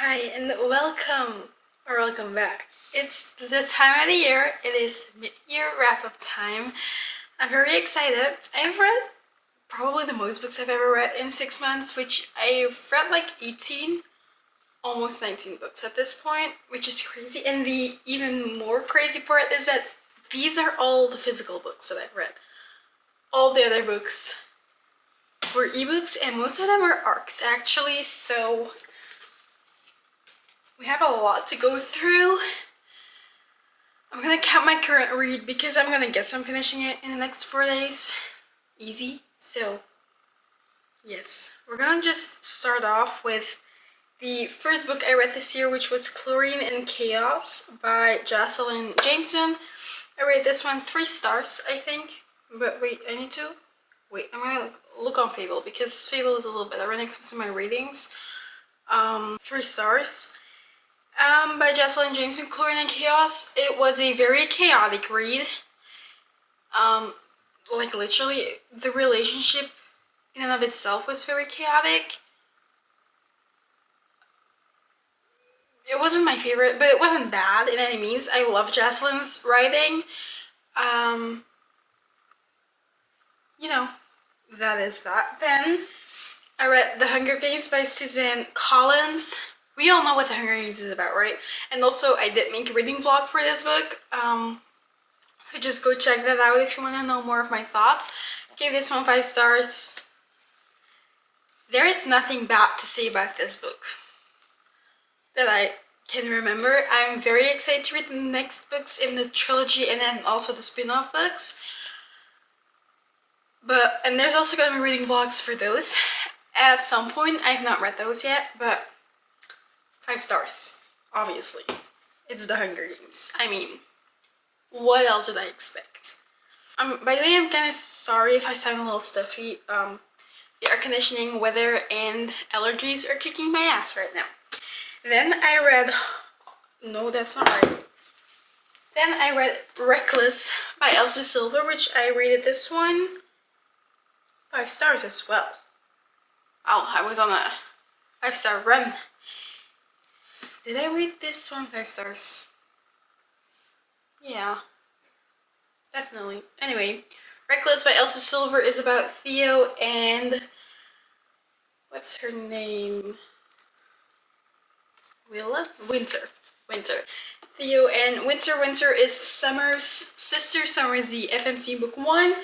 Hi and welcome back. It's the time of the year. It is mid-year wrap-up time. I'm very excited. I've read probably the most books I've ever read in 6 months, which I've read like 18, almost 19 books at this point, which is crazy. And the even more crazy part is that these are all the physical books that I've read. All the other books were ebooks, and most of them are ARCs actually, so we have a lot to go through. I'm gonna count my current read because I'm gonna guess I'm finishing it in the next 4 days. Easy. So, yes. We're gonna just start off with the first book I read this year, which was Chlorine and Chaos by Jocelyn Jameson. I rated this one 3 stars, I think. But wait, I'm gonna look on Fable because Fable is a little better when it comes to my ratings. 3 stars. By Jocelyn Jameson, Chlorine and Chaos. It was a very chaotic read. Like literally, the relationship in and of itself was very chaotic. It wasn't my favorite, but it wasn't bad in any means. I love Jocelyn's writing. You know, that is that. Then I read The Hunger Games by Suzanne Collins. We all know what The Hunger Games is about, right? And also, I did make a reading vlog for this book. So just go check that out if you want to know more of my thoughts. I gave this one 5 stars. There is nothing bad to say about this book that I can remember. I'm very excited to read the next books in the trilogy and then also the spin-off books. And there's also going to be reading vlogs for those at some point. I've not read those yet, but 5 stars, obviously. It's The Hunger Games. I mean, what else did I expect? By the way, I'm kind of sorry if I sound a little stuffy. The air conditioning, weather, and allergies are kicking my ass right now. Then I read... No, that's not right. Then I read Reckless by Elsa Silver, which I rated this one 5 stars as well. Oh, I was on a 5-star run. Did I rate this one 5 stars? Yeah, definitely. Anyway, Reckless by Elsa Silver is about Theo and... what's her name? Willa? Winter. Theo and Winter. Winter is Summer's sister. Summer is the FMC book 1.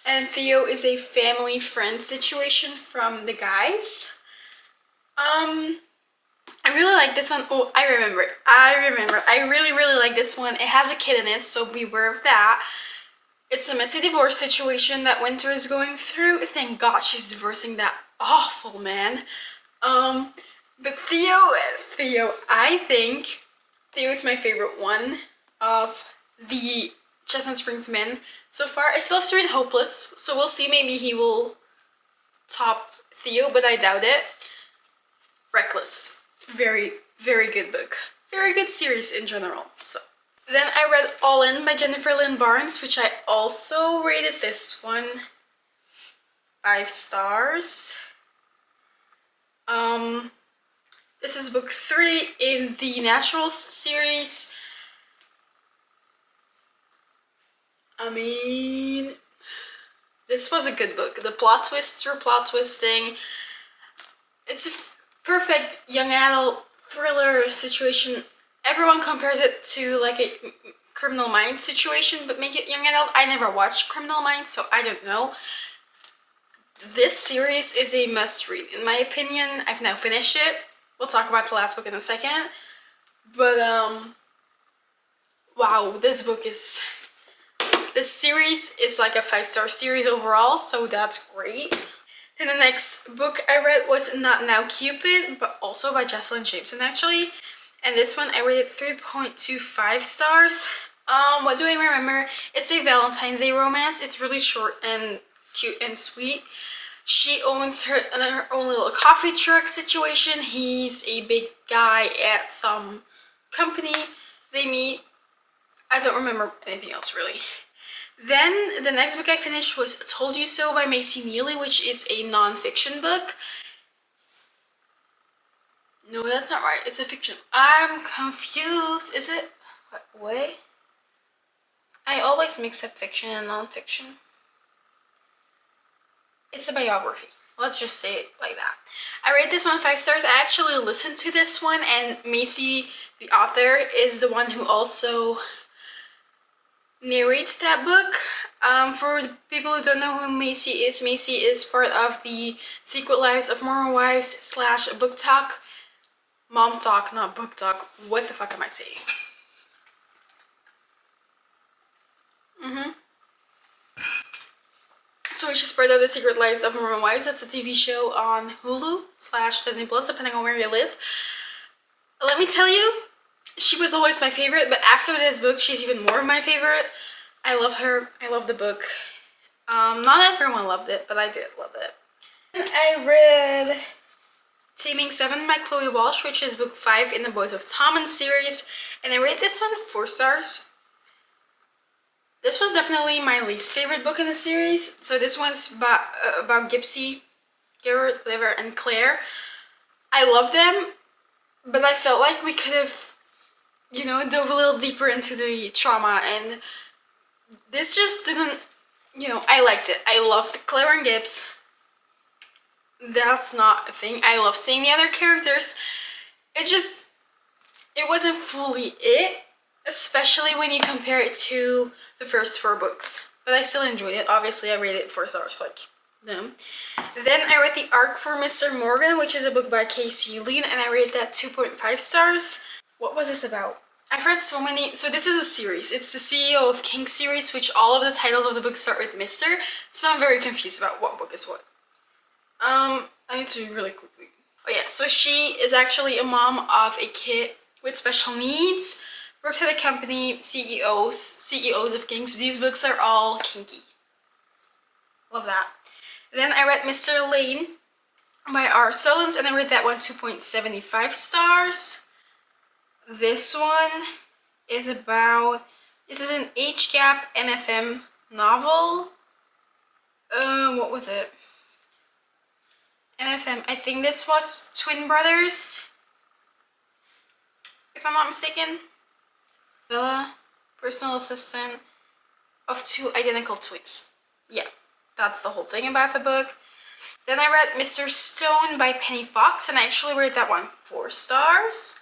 And Theo is a family friend situation from the guys. I really like this one. Oh, I remember. I really like this one. It has a kid in it, so beware of that. It's a messy divorce situation that Winter is going through. Thank God she's divorcing that awful man. But Theo, I think Theo is my favorite one of the Chestnut Springs men so far. I still have to read Hopeless, so we'll see. Maybe he will top Theo, but I doubt it. Reckless. Very good book. Very good series in general. So then I read All In by Jennifer Lynn Barnes, which I also rated this one 5 stars. This is book 3 in the Naturals series. I mean, this was a good book. The plot twists were plot twisting. It's a perfect young adult thriller situation. Everyone compares it to like a Criminal Minds situation, but make it young adult. I never watched Criminal Minds, so I don't know. This series is a must read, in my opinion. I've now finished it. We'll talk about the last book in a second. But, wow, this series is like a 5-star series overall, so that's great. And the next book I read was Not Now Cupid, but also by Jocelyn Jameson actually. And this one I rated 3.25 stars. What do I remember? It's a Valentine's Day romance. It's really short and cute and sweet. She owns her own little coffee truck situation. He's a big guy at some company. They meet. I don't remember anything else really. Then the next book I finished was Told You So by Macy Neely, which is a non-fiction book. No, that's not right. It's a fiction. I'm confused. Is it? What way? I always mix up fiction and non-fiction. It's a biography. Let's just say it like that. I rate this one 5 stars. I actually listened to this one, and Macy, the author, is the one who also narrates that book. For the people who don't know who Macy is part of the Secret Lives of Moral Wives / Book Talk. Mom Talk, not Book Talk. What the fuck am I saying? So she's part of the Secret Lives of Moral Wives. That's a TV show on Hulu / Disney Plus, depending on where you live. Let me tell you, she was always my favorite, but after this book, she's even more of my favorite. I love her. I love the book. Not everyone loved it, but I did love it. And I read Taming 7 by Chloe Walsh, which is book 5 in the Boys of Tommen series, and I rate this one 4 stars. This was definitely my least favorite book in the series. So this one's about Gypsy, Garrett, Liver, and Claire. I love them, but I felt like we could have, dove a little deeper into the trauma, and this just didn't, I liked it. I loved Claire and Gibbs. That's not a thing. I loved seeing the other characters. It wasn't fully it, especially when you compare it to the first 4 books. But I still enjoyed it. Obviously, I rated it 4 stars, like them. Then I read The Arc for Mr. Morgan, which is a book by Casey Lean, and I rated that 2.5 stars. What was this about? I've read so many. So this is a series. It's the CEO of King series, which all of the titles of the books start with Mr. So I'm very confused about what book is what. I need to read really quickly. Oh yeah, so she is actually a mom of a kid with special needs. Works at a company, CEOs of Kings. These books are all kinky. Love that. Then I read Mr. Lane by R. Solons, and I read that one 2.75 stars. This one is this is an age gap MFM novel. What was it? MFM. I think this was twin brothers, if I'm not mistaken. Bella, personal assistant of 2 identical twins. Yeah, that's the whole thing about the book. Then I read Mr. Stone by Penny Fox, and I actually read that one 4 stars.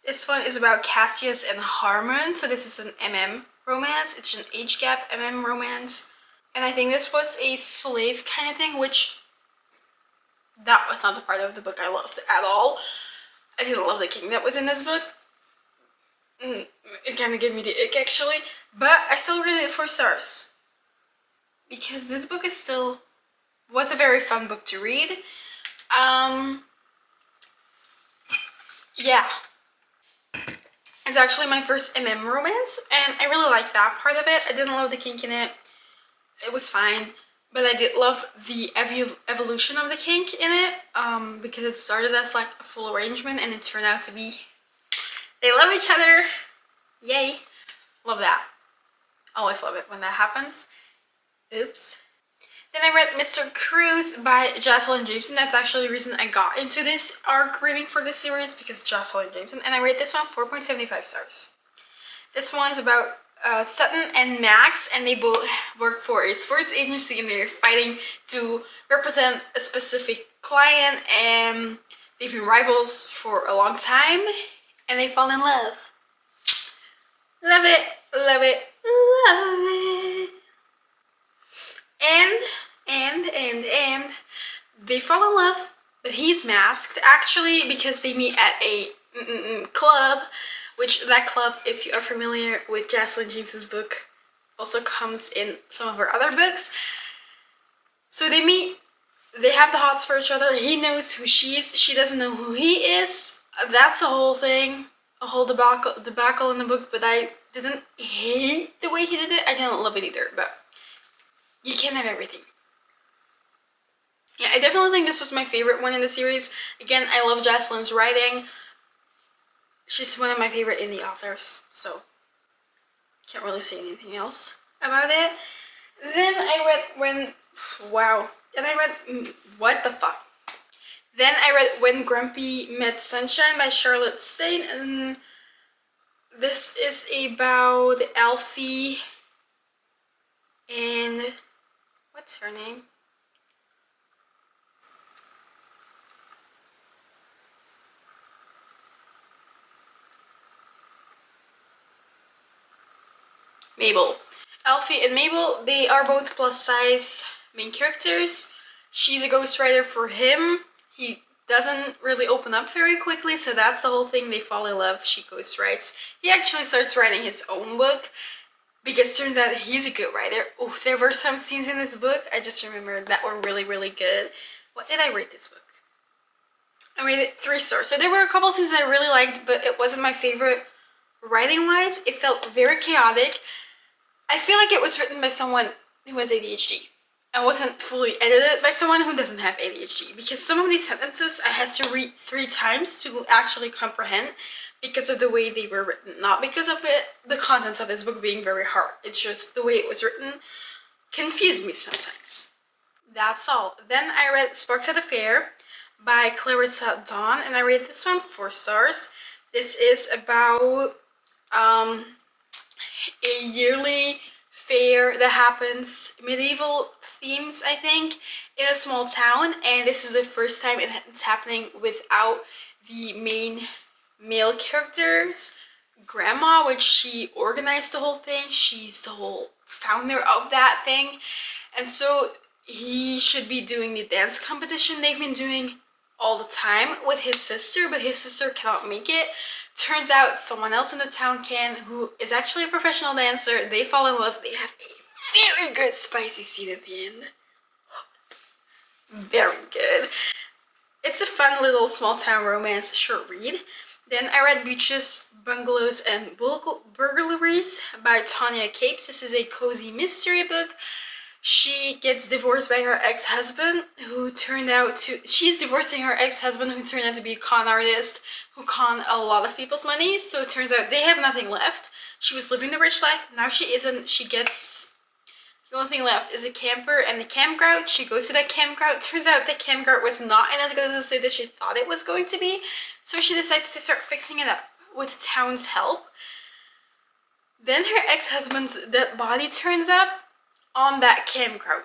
This one is about Cassius and Harmon, so this is an MM romance. It's an age gap MM romance. And I think this was a slave kind of thing, which that was not the part of the book I loved at all. I didn't love the king that was in this book. It kind of gave me the ick, actually. But I still rated it 4 stars. Because this book was a very fun book to read. Yeah. It's actually my first MM romance, and I really liked that part of it. I didn't love the kink in it. It was fine. But I did love the evolution of the kink in it, because it started as like a full arrangement, and it turned out to be they love each other. Yay. Love that. Always love it when that happens. Oops. Then I read Mr. Cruz by Jocelyn Jameson. That's actually the reason I got into this arc reading for this series, because Jocelyn Jameson. And I rate this one 4.75 stars. This one's about Sutton and Max, and they both work for a sports agency, and they're fighting to represent a specific client, and they've been rivals for a long time, and they fall in love. Love it, love it, love it. And they fall in love, but he's masked, actually, because they meet at a club, which that club, if you are familiar with Jocelyn James's book, also comes in some of her other books. So they meet, they have the hots for each other. He knows who she is, she doesn't know who he is. That's a whole thing, a whole debacle in the book, but I didn't hate the way he did it. I didn't love it either, but you can't have everything. Yeah, I definitely think this was my favorite one in the series. Again, I love Jocelyn's writing. She's one of my favorite indie authors, so can't really say anything else about it. Then I read what the fuck? Then I read When Grumpy Met Sunshine by Charlotte Stain, and this is about Alfie and what's her name? Mabel. Alfie and Mabel, they are both plus size main characters. She's a ghostwriter for him. He doesn't really open up very quickly, so that's the whole thing. They fall in love. She ghostwrites. He actually starts writing his own book because turns out he's a good writer. Oh, there were some scenes in this book I just remembered that were really, really good. What did I rate this book? I rated it 3 stars. So there were a couple scenes I really liked, but it wasn't my favorite writing-wise. It felt very chaotic. I feel like it was written by someone who has ADHD. And wasn't fully edited by someone who doesn't have ADHD, because some of these sentences I had to read 3 times to actually comprehend because of the way they were written, not because of the contents of this book being very hard. It's just the way it was written confused me sometimes. That's all. Then I read Sparks at the Fair by Clarissa Dawn, and I rated this one 4 stars. This is about a yearly fair that happens, medieval themes, I think, in a small town, and this is the first time it's happening without the main male character's grandma, which she organized the whole thing. She's the whole founder of that thing, and so he should be doing the dance competition they've been doing all the time with his sister, but his sister cannot make it. Turns out someone else in the town can, who is actually a professional dancer. They fall in love. They have a very good spicy scene at the end. Very good. It's a fun little small town romance short read. Then I read Beaches, Bungalows, and Burglaries by Tanya Capes. This is a cozy mystery book. She gets divorced by her ex-husband, who turned out to... She's divorcing her ex-husband, who turned out to be a con artist, who conned a lot of people's money. So it turns out they have nothing left. She was living the rich life. Now she isn't. She gets... The only thing left is a camper and the campground. She goes to that campground. Turns out the campground was not in as good as the state that she thought it was going to be. So she decides to start fixing it up with town's help. Then her ex-husband's dead body turns up on that campground.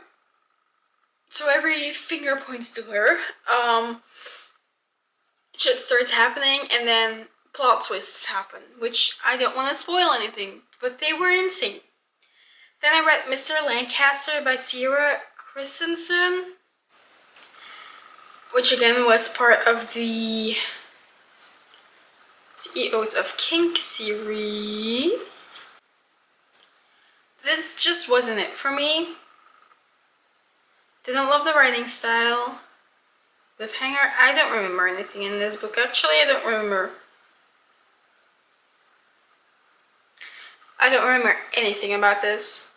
So every finger points to her. Shit starts happening, and then plot twists happen, which I don't want to spoil anything, but they were insane. Then I read Mr. Lancaster by Sierra Christensen, which again was part of the CEOs of Kink series. This just wasn't it for me. Didn't love the writing style. Cliffhanger. I don't remember anything in this book. Actually, I don't remember anything about this.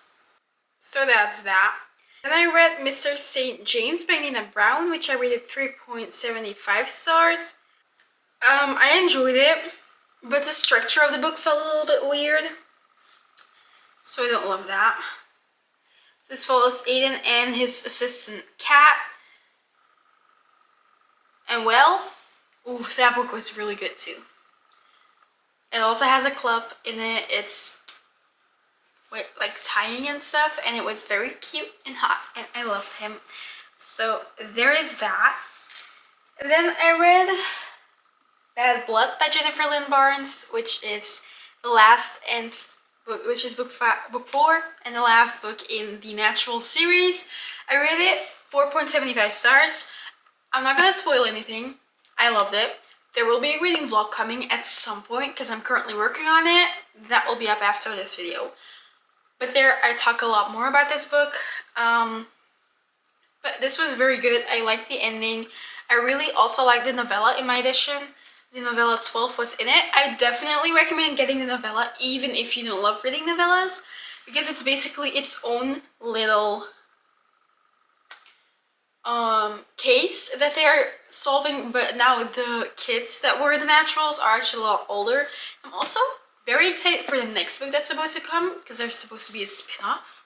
So that's that. Then I read Mr. St. James by Nina Brown, which I rated 3.75 stars. I enjoyed it, but the structure of the book felt a little bit weird. So I don't love that. This follows Aiden and his assistant Kat. And well, ooh, that book was really good too. It also has a club in it. It's like tying and stuff, and it was very cute and hot, and I loved him. So there is that. And then I read Bad Blood by Jennifer Lynn Barnes, which is the last book, which is book 4, and the last book in the Natural series. I rated it 4.75 stars. I'm not gonna spoil anything. I loved it. There will be a reading vlog coming at some point because I'm currently working on it. That will be up after this video. But there I talk a lot more about this book. But this was very good. I liked the ending. I really also liked the novella in my edition. The novella 12 was in it. I definitely recommend getting the novella even if you don't love reading novellas, because it's basically its own little case that they are solving, but now the kids that were the naturals are actually a lot older. I'm also very excited for the next book that's supposed to come, because there's supposed to be a spin-off.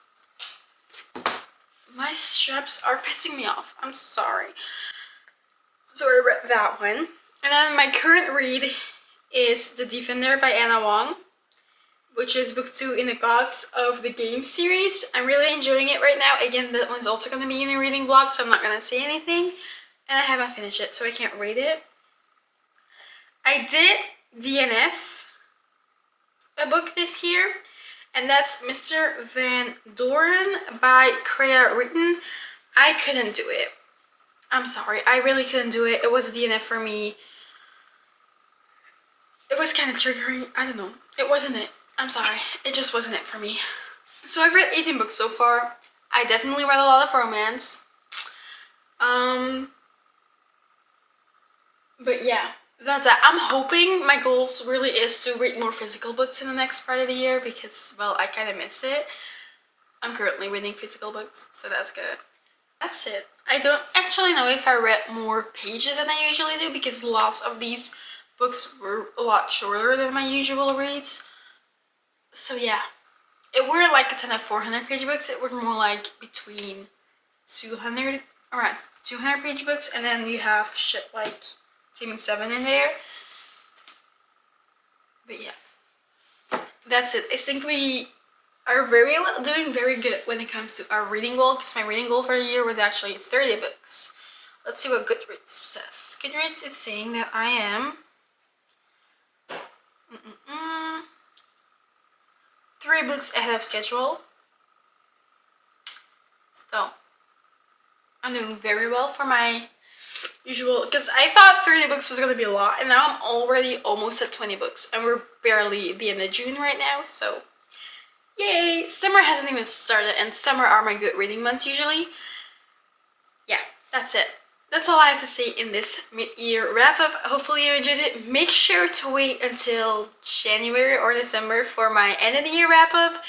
My straps are pissing me off. I'm sorry. So I read that one. And then my current read is The Defender by Anna Wong, which is book 2 in the Gods of the Game series. I'm really enjoying it right now. Again, that one's also going to be in a reading vlog, so I'm not going to say anything. And I haven't finished it, so I can't rate it. I did DNF a book this year, and that's Mr. Van Doren by Kreia Ritten. I couldn't do it. I'm sorry, I really couldn't do it. It was a DNF for me. It was kind of triggering. I don't know. It wasn't it. I'm sorry. It just wasn't it for me. So I've read 18 books so far. I definitely read a lot of romance. But yeah, that's that. I'm hoping my goals really is to read more physical books in the next part of the year because, well, I kind of miss it. I'm currently reading physical books, so that's good. That's it. I don't actually know if I read more pages than I usually do because lots of these books were a lot shorter than my usual reads. So yeah, it weren't like a ton of 400-page books. It were more like between 200, around 200-page books, and then you have shit like Teaming 7 in there. But yeah, that's it. I think we are doing very good when it comes to our reading goal, because my reading goal for the year was actually 30 books. Let's see what Goodreads says. Goodreads is saying that I am 3 books ahead of schedule. So I'm doing very well for my usual, because I thought 30 books was going to be a lot, and now I'm already almost at 20 books, and we're barely at the end of June right now, so yay! Summer hasn't even started, and summer are my good reading months usually. Yeah, that's it. That's all I have to say in this mid-year wrap-up. Hopefully you enjoyed it. Make sure to wait until January or December for my end-of-the-year wrap-up.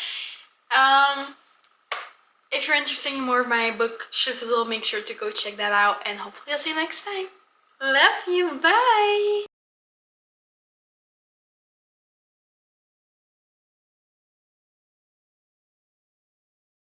If you're interested in more of my book shizzle, make sure to go check that out, and hopefully I'll see you next time. Love you, bye!